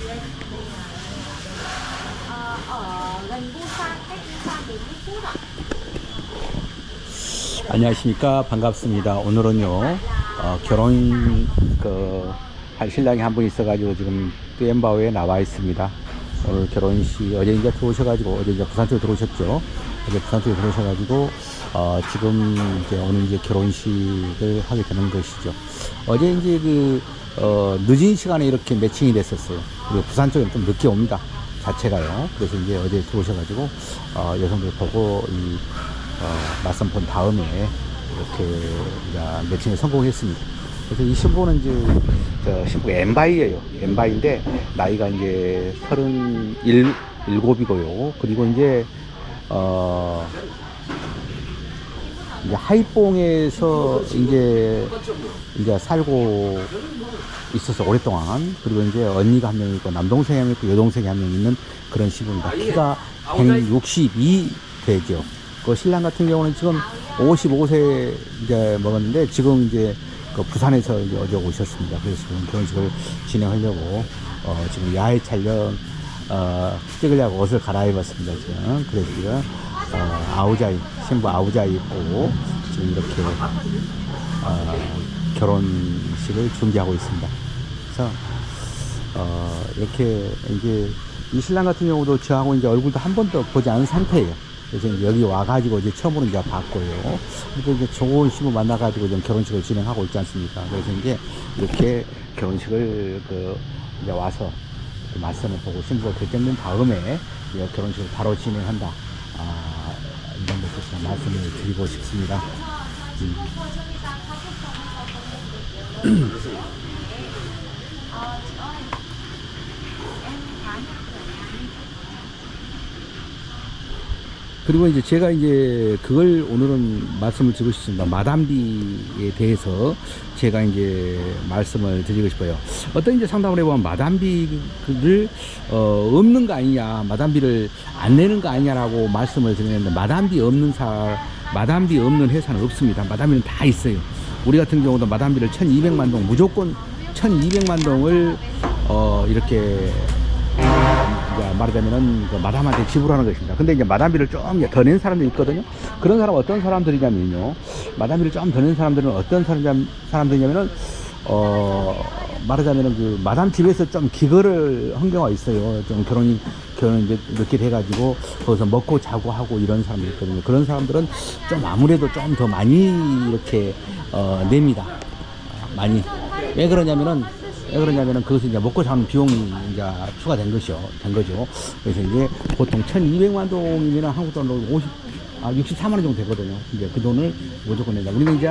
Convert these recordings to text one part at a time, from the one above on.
Ở gần Busan, cách Busan 40 phút ạ. 안녕하십니까. 반갑습니다. 오늘은요, 결혼, 할 신랑이 한 분 있어가지고 지금 뚜엠바오에 나와 있습니다. 오늘 결혼식, 어제 이제 들어오셔가지고, 어제 이제 부산 쪽에 들어오셨죠. 어제 부산 쪽에 들어오셔가지고, 지금 이제 오늘 이제 결혼식을 하게 되는 것이죠. 어제 이제 늦은 시간에 이렇게 매칭이 됐었어요. 그리고 부산 쪽에는 좀 늦게 옵니다. 자체가요. 그래서 이제 어제 들어오셔가지고, 여성들 보고, 맞선 본 다음에 이렇게 이제 매칭에 성공했습니다. 그래서 이 신부는 이제 신부가 엠바이예요. 엠바이인데 나이가 이제 37이고요. 그리고 이제 이제 하이뽕에서 이제 살고 있어서 오랫동안. 그리고 이제 언니가 한 명 있고 남동생이 한 명 있고 여동생이 한 명 있는 그런 신부입니다. 키가 162 되죠. 그 신랑 같은 경우는 지금 55세 이제 먹었는데 지금 이제 부산에서 이제 어제 오셨습니다. 그래서 지금 결혼식을 진행하려고 지금 야외 촬영 찍으려고 옷을 갈아입었습니다. 지금 그래서 지금 아우자이 신부 아우자이 입고 지금 이렇게 결혼식을 준비하고 있습니다. 그래서 이렇게 이제 이 신랑 같은 경우도 저하고 이제 얼굴도 한 번도 보지 않은 상태예요. 그래서 이제 여기 와가지고 이제 처음으로 이제 봤고요. 그리고 이제 좋은 신부 만나가지고 좀 결혼식을 진행하고 있지 않습니까? 그래서 이제 이렇게 결혼식을 이제 와서 맞선을 보고 신부가 결정된 다음에 이제 결혼식을 바로 진행한다. 이런 것을 말씀을 드리고 싶습니다. 그리고 이제 제가 이제 그걸 오늘은 말씀을 드리고 싶습니다. 마담비에 대해서 제가 이제 말씀을 드리고 싶어요. 어떤 이제 상담을 해보면 마담비를 없는 거 아니냐, 마담비를 안 내는 거 아니냐라고 말씀을 드리는데 마담비 없는 회사는 없습니다. 마담비는 다 있어요. 우리 같은 경우도 마담비를 1200만 동, 무조건 1200만 동을 이렇게 말하자면은 마담한테 지불하는 것입니다. 근데 이제 마담비를 좀 더 낸 사람들이 있거든요. 그런 사람은 어떤 사람들이냐면요. 마담비를 좀 더 낸 사람들은 어떤 사람들이냐면은 말하자면은 마담 집에서 좀 기거를 한 경우가 있어요. 좀 결혼 이제 늦게 돼가지고 거기서 먹고 자고 하고 이런 사람들이 있거든요. 그런 사람들은 좀 아무래도 좀 더 많이 이렇게 냅니다. 많이. 왜 그러냐면은 그것은 이제 먹고 사는 비용이 이제 추가된 거죠. 그래서 이제 보통 1200만 동이면 한국 돈으로 64만 원 정도 되거든요. 이제 그 돈을 무조건 낸다. 우리는 이제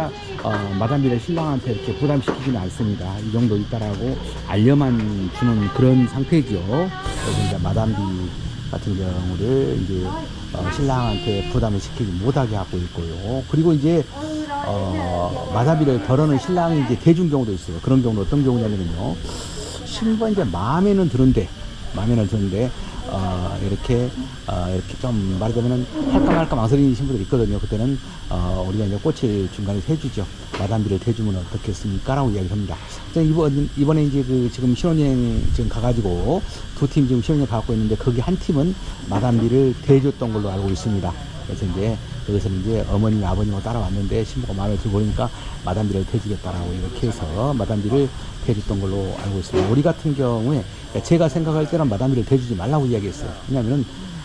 마담비를 신랑한테 이렇게 부담시키지는 않습니다. 이 정도 있다라고 알려만 주는 그런 상태죠. 그래서 이제 마담비 같은 경우를 이제 신랑한테 부담을 시키지 못하게 하고 있고요. 그리고 이제 마담비를 덜어는 신랑이 이제 대준 경우도 있어요. 그런 경우는 어떤 경우냐면요. 신부가 이제 마음에는 드는데 이렇게 좀 말하자면은 할까 말까 망설이는 신부들이 있거든요. 그때는 우리가 이제 꽃을 중간에 해주죠. 마담비를 대주면 어떻겠습니까? 라고 이야기를 합니다. 이번에 이제 지금 신혼여행 지금 가가지고 두 팀 지금 신혼여행 가고 있는데 거기 한 팀은 마담비를 대줬던 걸로 알고 있습니다. 그래서 이제 여기서 이제 어머니 아버님하고 따라왔는데 신부가 마음에 들고 보니까 마담비를 대주겠다라고 이렇게 해서 마담비를 대줬던 걸로 알고 있습니다. 우리 같은 경우에 제가 생각할 때는 마담비를 대주지 말라고 이야기했어요. 왜냐하면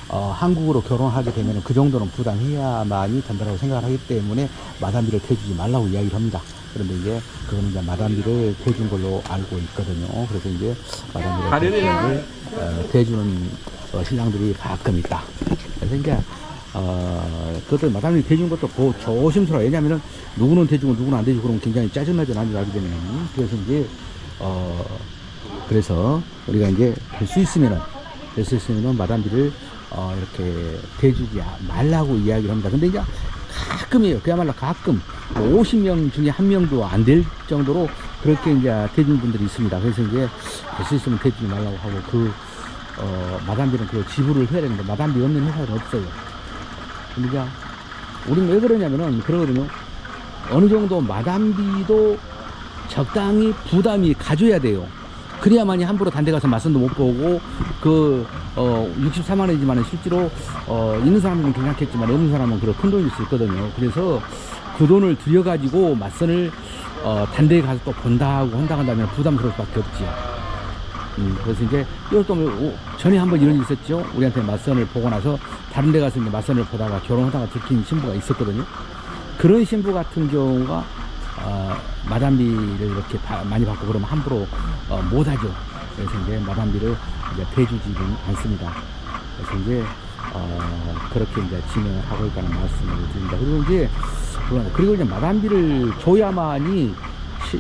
한국으로 결혼하게 되면 그 정도는 부담해야만이 된다고 생각을 하기 때문에 마담비를 대주지 말라고 이야기를 합니다. 그런데 이제 그거는 이제 마담비를 대준 걸로 알고 있거든요. 그래서 이제 마담비를 대주는 신랑들이 가끔 있다. 그래서 이제 그것도 마담비 대준 것도 조심스러워요. 왜냐면은 누구는 대주고 누구는 안 대주고 그러면 굉장히 짜증나죠. 나중에 알게 되면. 그래서 이제 그래서 우리가 이제 될 수 있으면은 마담비를 이렇게 대주지 말라고 이야기를 합니다. 근데 이제 가끔이에요. 그야말로 가끔 50명 중에 한 명도 안 될 정도로 그렇게 이제 대준 분들이 있습니다. 그래서 이제 될 수 있으면 대주지 말라고 하고 마담비는 지불을 해야 되는데 마담비 없는 회사는 없어요. 근데 이제 우리는 왜 그러냐면은 그러거든요. 어느 정도 마담비도 적당히 부담이 가져야 돼요. 그래야만이 함부로 단대 가서 맞선도 못 보고 64만 원이지만 실제로 있는 사람은 괜찮겠지만 없는 사람은 그런 큰 돈일 수 있거든요. 그래서 그 돈을 들여가지고 맞선을 단대에 가서 또 본다고 한다면 부담스러울 수밖에 없지요. 그래서 이제 이것도 전에 한번 이런 일이 있었죠. 우리한테 맞선을 보고 나서 다른 데 가서 이제 맞선을 보다가 결혼하다가 들킨 신부가 있었거든요. 그런 신부 같은 경우가 마담비를 이렇게 많이 받고 그러면 함부로 못하죠. 그래서 이제 마담비를 이제 대주지는 않습니다. 그래서 이제 그렇게 이제 진행을 하고 있다는 말씀을 드립니다. 그리고 이제 마담비를 줘야만이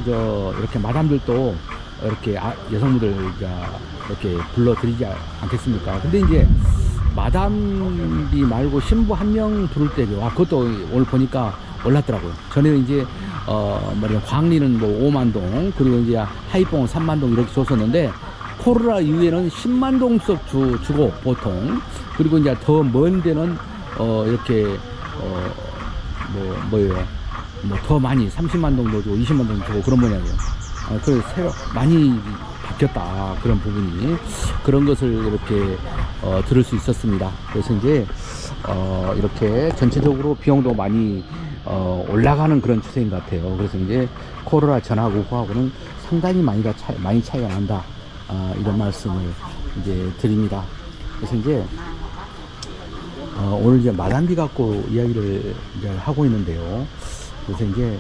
이렇게 마담들도 이렇게 여성분들 이렇게 불러드리지 않겠습니까? 근데 이제 마담비 말고 신부 한 명 부를 때죠. 그것도 오늘 보니까 올랐더라고요. 전에는 이제 광리는 뭐 5만 동, 그리고 이제 하이뽕은 3만 동 이렇게 줬었는데, 코로나 이후에는 10만 동씩 주고 보통, 그리고 이제 더 먼 데는 이렇게 더 많이 30만 동도 주고 20만 동 주고 그런 모양이에요. 그래서 새로 많이 바뀌었다, 그런 부분이. 그런 것을 이렇게 들을 수 있었습니다. 그래서 이제 이렇게 전체적으로 비용도 많이 올라가는 그런 추세인 것 같아요. 그래서 이제 코로나 전하고 후하고는 상당히 많이 차이가 난다, 이런 말씀을 이제 드립니다. 그래서 이제 오늘 이제 마담비 갖고 이야기를 이제 하고 있는데요. 그래서 이제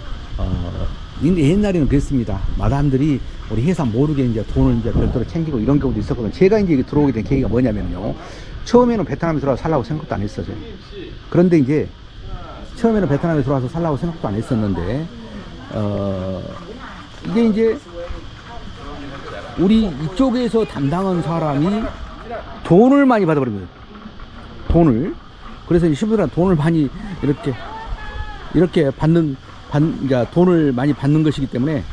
옛날에는 그랬습니다. 마담들이 우리 회사 모르게 이제 돈을 이제 별도로 챙기고 이런 경우도 있었거든요. 제가 이제 들어오게 된 계기가 뭐냐면요. 처음에는 베트남에 들어와서 살라고 생각도 안 했었어요. 그런데 이제 처음에는 베트남에 들어와서 살라고 생각도 안 했었는데, 이게 이제 우리 이쪽에서 담당한 사람이 돈을 많이 받아버립니다. 돈을. 그래서 이 신부들한테 돈을 많이 이렇게 돈을 많이 받는 것이기 때문에,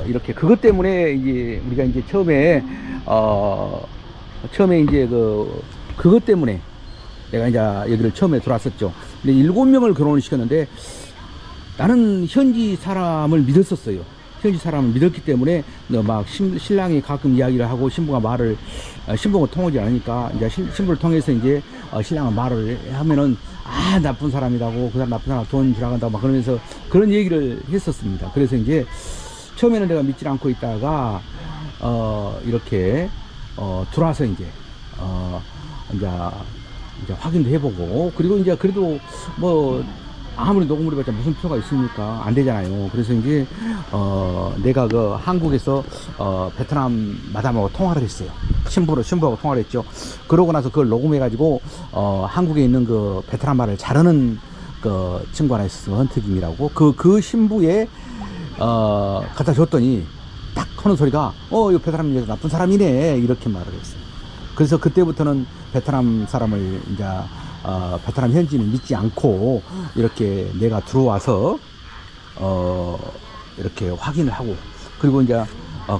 이렇게 그것 때문에 이제 우리가 이제 처음에 이제 그것 때문에 내가 이제 여기를 처음에 들어왔었죠. 근데 7명을 결혼을 시켰는데 나는 현지 사람을 믿었었어요. 현지 사람을 믿었기 때문에 막 신랑이 가끔 이야기를 하고 신부가 통하지 않으니까 이제 신부를 통해서 이제 신랑은 말을 하면은 나쁜 사람이라고, 그 사람 나쁜 사람 돈 주라간다고 막 그러면서 그런 얘기를 했었습니다. 그래서 이제 처음에는 내가 믿지 않고 있다가 이렇게 들어와서 이제 확인도 해보고, 그리고 이제 그래도 뭐 아무리 녹음을 해봤자 무슨 필요가 있습니까? 안 되잖아요. 그래서 이제 내가 한국에서 베트남 마담하고 통화를 했어요. 신부하고 통화를 했죠. 그러고 나서 그걸 녹음해가지고 한국에 있는 그 베트남 말을 잘하는 그 친구 하나 있었어요. 헌트김이라고. 그 신부에 갖다 줬더니 딱 하는 소리가 이 베트남 여자 나쁜 사람이네, 이렇게 말을 했어요. 그래서 그때부터는 베트남 사람을 이제 베트남 현지는 믿지 않고 이렇게 내가 들어와서 이렇게 확인을 하고, 그리고 이제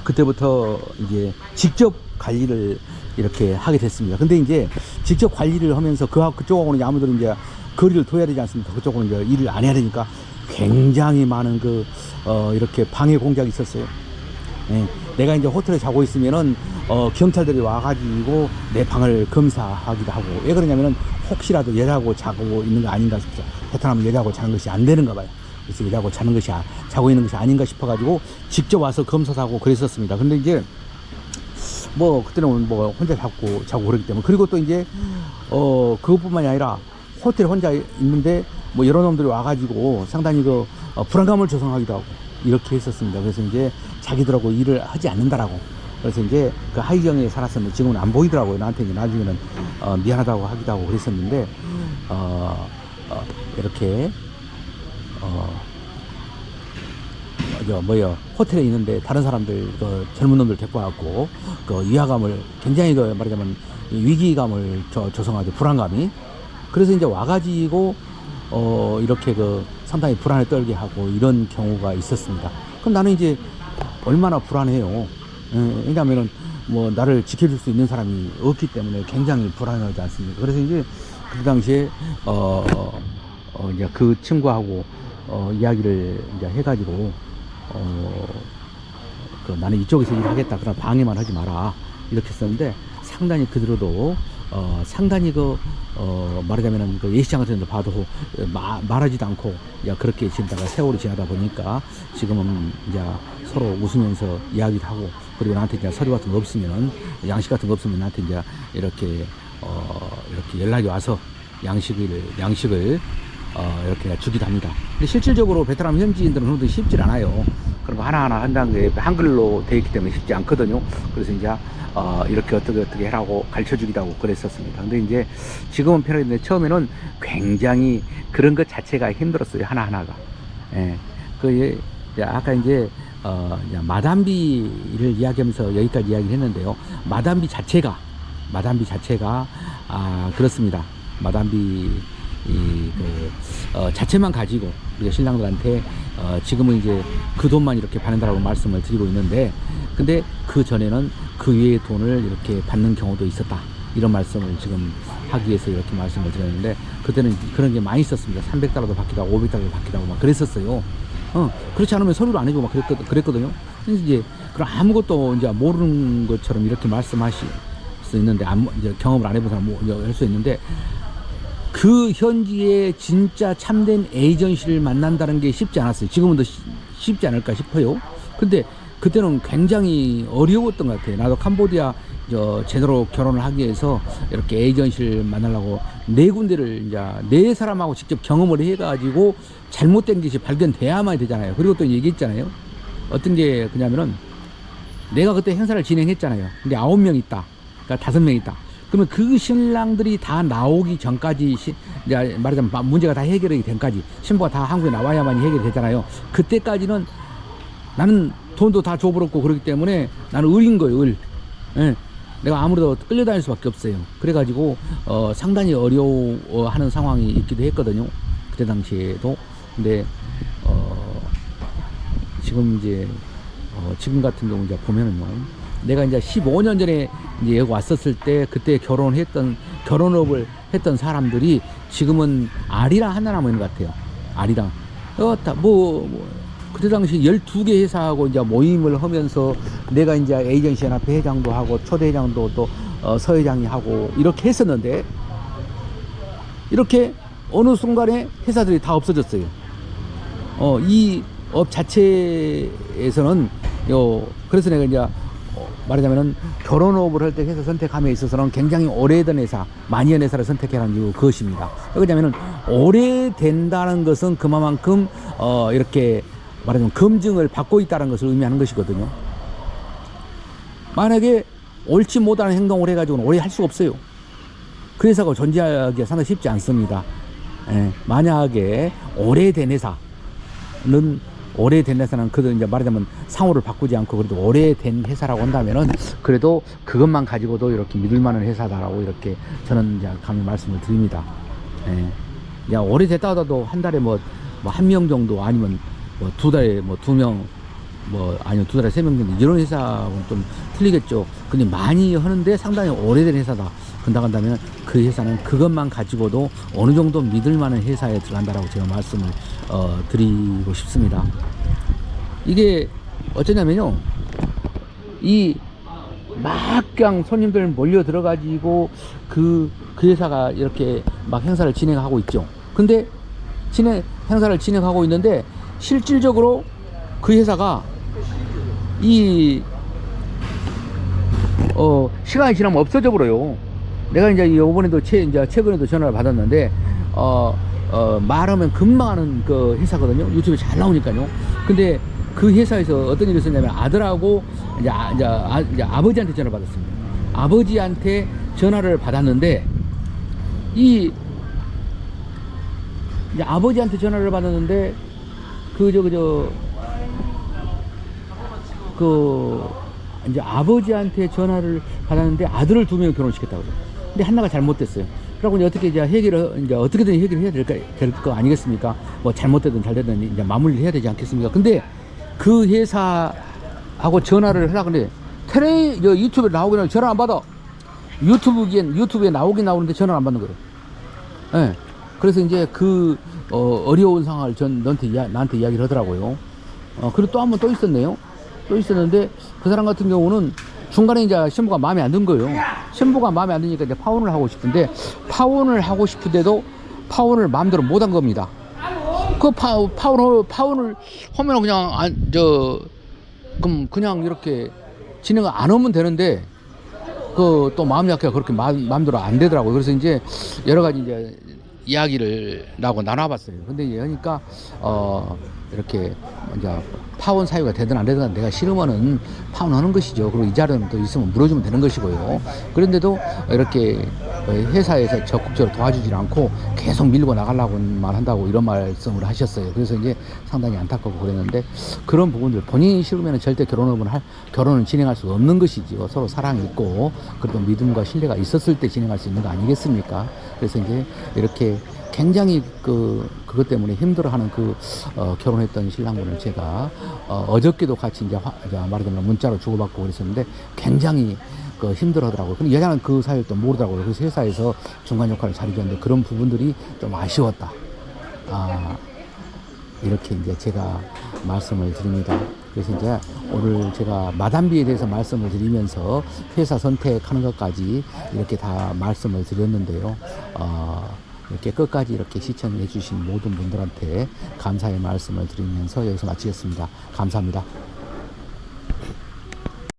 그때부터 이제 직접 관리를 이렇게 하게 됐습니다. 근데 이제 직접 관리를 하면서 그쪽하고는 아무래도 이제 거리를 둬야 되지 않습니까? 그쪽은 이제 일을 안 해야 되니까 굉장히 많은 이렇게 방해 공작이 있었어요. 예, 내가 이제 호텔에 자고 있으면은 경찰들이 와가지고 내 방을 검사하기도 하고. 왜 그러냐면은 혹시라도 여자하고 자고 있는 거 아닌가 싶어서. 베트남은 여자하고 자는 것이 안 되는가 봐요. 그래서 여자하고 자고 있는 것이 아닌가 싶어가지고 직접 와서 검사도 하고 그랬었습니다. 근데 이제 뭐 그때는 뭐 혼자 자고 그러기 때문에. 그리고 또 이제 그것뿐만이 아니라 호텔에 혼자 있는데 뭐 여러 놈들이 와가지고 상당히 불안감을 조성하기도 하고 이렇게 했었습니다. 그래서 이제 자기들하고 일을 하지 않는다라고. 그래서 이제 그 하이경에 살았었는데 지금은 안 보이더라고요. 나한테 이제 나중에는 미안하다고 하기도 하고 그랬었는데, 이렇게 호텔에 있는데 다른 사람들 젊은 놈들 데리고 와갖고 위화감을 굉장히 말하자면 위기감을 조성하죠. 불안감이. 그래서 이제 와가지고 이렇게 상당히 불안에 떨게 하고 이런 경우가 있었습니다. 그럼 나는 이제 얼마나 불안해요. 왜냐하면은 뭐 나를 지켜줄 수 있는 사람이 없기 때문에 굉장히 불안하지 않습니까? 그래서 이제 그 당시에 이제 그 친구하고 이야기를 이제 해가지고 그 나는 이쪽에서 일하겠다. 그러나 방해만 하지 마라. 이렇게 했었는데 상당히 그대로도 상당히 말하자면은 그 예시장 같은 데 봐도 말하지도 않고 야 그렇게 지내다가 세월이 지나다 보니까 지금은 이제 서로 웃으면서 이야기를 하고 그리고 나한테 이제 서류 같은 거 없으면은 양식 같은 거 없으면 나한테 이제 이렇게 연락이 와서 양식을 이렇게 주기도 합니다. 근데 실질적으로 베트남 현지인들은 그런 것도 쉽지 않아요. 그런 거 하나하나 한다는 게 한글로 되어 있기 때문에 쉽지 않거든요. 그래서 이제 이렇게 어떻게 해라고 가르쳐 주기도 하고 그랬었습니다. 근데 이제 지금은 편하게 처음에는 굉장히 그런 것 자체가 힘들었어요. 하나하나가. 예. 아까 이제 마담비를 이야기하면서 여기까지 이야기를 했는데요. 마담비 자체가 그렇습니다. 마담비 자체만 가지고 우리가 신랑들한테 지금은 이제 그 돈만 이렇게 받는다라고 말씀을 드리고 있는데, 근데 그 전에는 그 외의 돈을 이렇게 받는 경우도 있었다. 이런 말씀을 지금 하기 위해서 이렇게 말씀을 드렸는데, 그때는 그런 게 많이 있었습니다. 300달러도 받기도 하고 500달러도 받기도 하고 막 그랬었어요. 그렇지 않으면 서류를 안 해주고 막 그랬거든요. 그래서 이제 그럼 아무것도 이제 모르는 것처럼 이렇게 말씀하실 수 있는데, 이제 경험을 안 해본 사람 할 수 있는데, 그 현지에 진짜 참된 에이전시를 만난다는 게 쉽지 않았어요. 지금은 더 쉽지 않을까 싶어요. 근데 그때는 굉장히 어려웠던 것 같아요. 나도 캄보디아 제대로 결혼을 하기 위해서 이렇게 에이전시를 만나려고 4군데를 이제 4사람하고 직접 경험을 해가지고 잘못된 것이 발견돼야만 되잖아요. 그리고 또 얘기했잖아요. 어떤 게 그냐면은 내가 그때 행사를 진행했잖아요. 근데 9명 있다. 그러니까 5명 있다. 그러면 그 신랑들이 다 나오기 전까지 이제 말하자면 문제가 다 해결이 된까지 신부가 다 한국에 나와야만 해결이 되잖아요. 그때까지는 나는 돈도 다 줘버렸고 그렇기 때문에 나는 을인 거예요. 예. 내가 아무래도 끌려다닐 수밖에 없어요. 그래가지고 상당히 어려워하는 상황이 있기도 했거든요. 그때 당시에도. 근데 지금 이제 지금 같은 경우 이제 보면은요, 내가 이제 15년 전에 이제 여기 왔었을 때 그때 결혼업을 했던 사람들이 지금은 아리랑 하나 남아 있는 것 같아요. 아리랑. 그때 당시 12개 회사하고 이제 모임을 하면서 내가 이제 에이전시 연합회 회장도 하고 초대 회장도 또 서회장이 하고 이렇게 했었는데, 이렇게 어느 순간에 회사들이 다 없어졌어요. 이 업 자체에서는 그래서 내가 이제 말하자면은 결혼업을 할 때 회사 선택함에 있어서는 굉장히 오래된 회사, 만년 회사를 선택하라는 이유 그것입니다. 왜냐면은 오래된다는 것은 그만큼 이렇게 말하자면 검증을 받고 있다는 것을 의미하는 것이거든요. 만약에 옳지 못한 행동을 해가지고는 오래 할 수가 없어요. 그 회사가 존재하기가 상당히 쉽지 않습니다. 예, 만약에 오래된 회사는 그들 이제 말하자면 상호를 바꾸지 않고 그래도 오래된 회사라고 한다면은 그래도 그것만 가지고도 이렇게 믿을 만한 회사다라고 이렇게 저는 이제 감히 말씀을 드립니다. 예. 야, 오래됐다 하더라도 한 달에 뭐 1명 정도 아니면 뭐 2달에 뭐 2명 아니면 2달에 3명 정도 이런 회사는 좀 틀리겠죠. 근데 많이 하는데 상당히 오래된 회사다. 근다 한다면 그 회사는 그것만 가지고도 어느 정도 믿을 만한 회사에 들어간다라고 제가 말씀을 드리고 싶습니다. 이게 어쩌냐면요, 이 막강 손님들 몰려 들어가지고 그 회사가 이렇게 막 행사를 진행하고 있죠. 근데 행사를 진행하고 있는데 실질적으로 그 회사가 시간이 지나면 없어져 버려요. 내가 이제 이번에도 최근에도 전화를 받았는데 말하면 금방 하는 그 회사거든요. 유튜브에 잘 나오니까요. 근데 그 회사에서 어떤 일이 있었냐면 아들하고 이제 아버지한테 전화를 받았습니다. 아버지한테 전화를 받았는데 이제 아버지한테 전화를 받았는데 이제 아버지한테 전화를 받았는데 아들을 2명 결혼시켰다고 그래요. 근데 하나가 잘못됐어요. 그러고 이제 어떻게 어떻게든 해결을 해야 될 거 아니겠습니까? 뭐 잘못되든 잘되든 이제 마무리를 해야 되지 않겠습니까? 근데 그 회사하고 전화를 하려고 하는데 유튜브에 나오긴 하는데 전화 안 받아. 유튜브에 나오긴 나오는데 전화를 안 받는 거예요. 예. 그래서 이제 어려운 상황을 나한테 이야기를 하더라고요. 그리고 또 한 번 또 있었네요. 또 있었는데 그 사람 같은 경우는 중간에 이제 신부가 마음에 안 든 거예요. 신부가 마음에 안 드니까 이제 파혼을 하고 싶은데 파혼을 하고 싶은데도 파혼을 마음대로 못 한 겁니다. 그 파혼을 하면 그럼 그냥 이렇게 진행을 안 하면 되는데 그 또 마음 약해가 그렇게 마음대로 안 되더라고요. 그래서 이제 여러 가지 이제 이야기를 나하고 나눠봤어요. 근데 이제 하니까 이렇게 이제 파혼 사유가 되든 안 되든 내가 싫으면은 파혼하는 것이죠. 그리고 이 자리는 또 있으면 물어주면 되는 것이고요. 그런데도 이렇게 회사에서 적극적으로 도와주질 않고 계속 밀고 나가려고만 한다고 이런 말씀을 하셨어요. 그래서 이제 상당히 안타깝고 그랬는데 그런 부분들 본인이 싫으면 절대 결혼은 진행할 수 없는 것이지요. 서로 사랑이 있고 그래도 믿음과 신뢰가 있었을 때 진행할 수 있는 거 아니겠습니까? 그래서 이제 이렇게 굉장히 그것 때문에 힘들어하는 결혼했던 신랑분을 제가 어저께도 같이 이제 말하자면 문자로 주고받고 그랬었는데 굉장히 힘들어하더라고요. 근데 여자는 그 사이를 또 모르더라고요. 그래서 회사에서 중간 역할을 잘해줬는데 그런 부분들이 좀 아쉬웠다. 이렇게 이제 제가 말씀을 드립니다. 그래서 이제 오늘 제가 마담비에 대해서 말씀을 드리면서 회사 선택하는 것까지 이렇게 다 말씀을 드렸는데요. 이렇게 끝까지 이렇게 시청해 주신 모든 분들한테 감사의 말씀을 드리면서 여기서 마치겠습니다. 감사합니다.